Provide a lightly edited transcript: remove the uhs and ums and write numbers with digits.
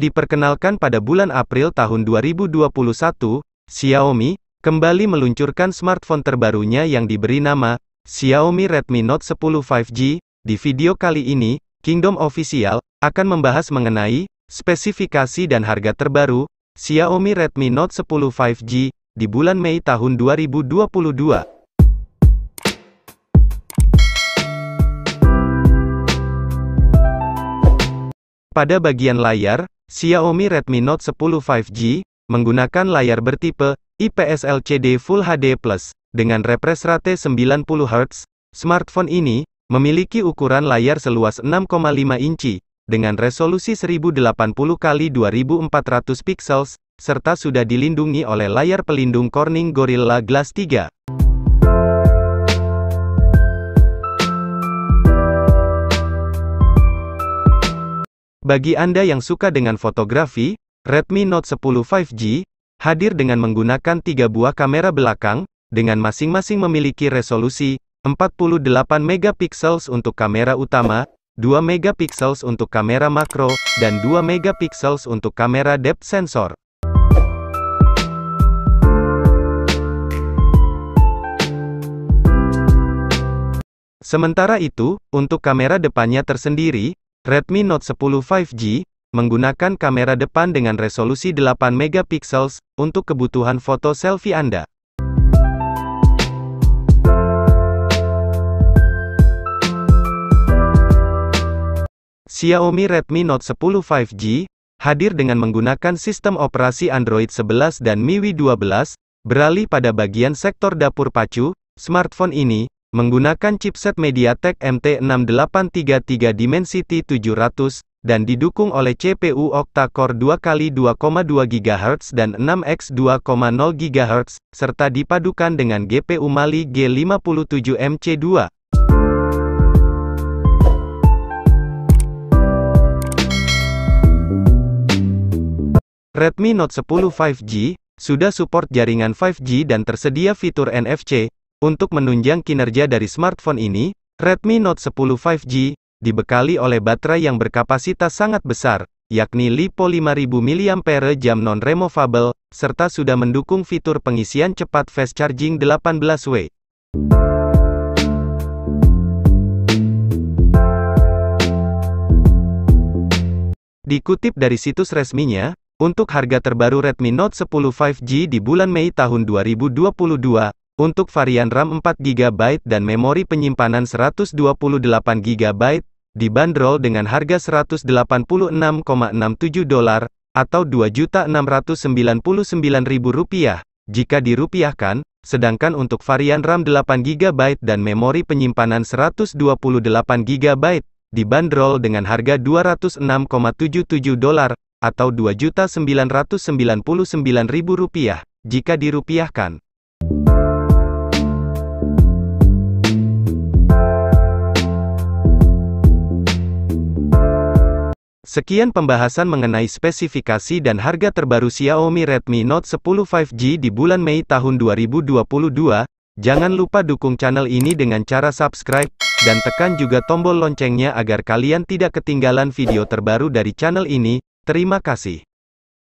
Diperkenalkan pada bulan April tahun 2021, Xiaomi kembali meluncurkan smartphone terbarunya yang diberi nama Xiaomi Redmi Note 10 5G. Di video kali ini, Kingdom Official akan membahas mengenai spesifikasi dan harga terbaru Xiaomi Redmi Note 10 5G di bulan Mei tahun 2022. Pada bagian layar, Xiaomi Redmi Note 10 5G menggunakan layar bertipe IPS LCD Full HD+, dengan refresh rate 90 Hz. Smartphone ini memiliki ukuran layar seluas 6,5 inci, dengan resolusi 1080x2400 pixels, serta sudah dilindungi oleh layar pelindung Corning Gorilla Glass 3. Bagi Anda yang suka dengan fotografi, Redmi Note 10 5G hadir dengan menggunakan 3 buah kamera belakang, dengan masing-masing memiliki resolusi 48 megapiksel untuk kamera utama, 2 megapiksel untuk kamera makro, dan 2 megapiksel untuk kamera depth sensor. Sementara itu, untuk kamera depannya tersendiri, Redmi Note 10 5G menggunakan kamera depan dengan resolusi 8 megapiksel untuk kebutuhan foto selfie Anda. Xiaomi Redmi Note 10 5G hadir dengan menggunakan sistem operasi Android 11 dan MIUI 12. Beralih pada bagian sektor dapur pacu, smartphone ini menggunakan chipset MediaTek MT6833 Dimensity 700, dan didukung oleh CPU octa-core 2x2,2 GHz dan 6x 2,0 GHz, serta dipadukan dengan GPU Mali G57MC2. Redmi Note 10 5G sudah support jaringan 5G dan tersedia fitur NFC. Untuk menunjang kinerja dari smartphone ini, Redmi Note 10 5G dibekali oleh baterai yang berkapasitas sangat besar, yakni LiPo 5000 mAh non-removable, serta sudah mendukung fitur pengisian cepat fast charging 18W. Dikutip dari situs resminya, untuk harga terbaru Redmi Note 10 5G di bulan Mei tahun 2022, untuk varian RAM 4GB dan memori penyimpanan 128GB, dibanderol dengan harga $186,67 atau Rp2.699.000 jika dirupiahkan, sedangkan untuk varian RAM 8GB dan memori penyimpanan 128GB, dibanderol dengan harga $206,77 atau Rp2.999.000 jika dirupiahkan. Sekian pembahasan mengenai spesifikasi dan harga terbaru Xiaomi Redmi Note 10 5G di bulan Mei tahun 2022. Jangan lupa dukung channel ini dengan cara subscribe, dan tekan juga tombol loncengnya agar kalian tidak ketinggalan video terbaru dari channel ini. Terima kasih.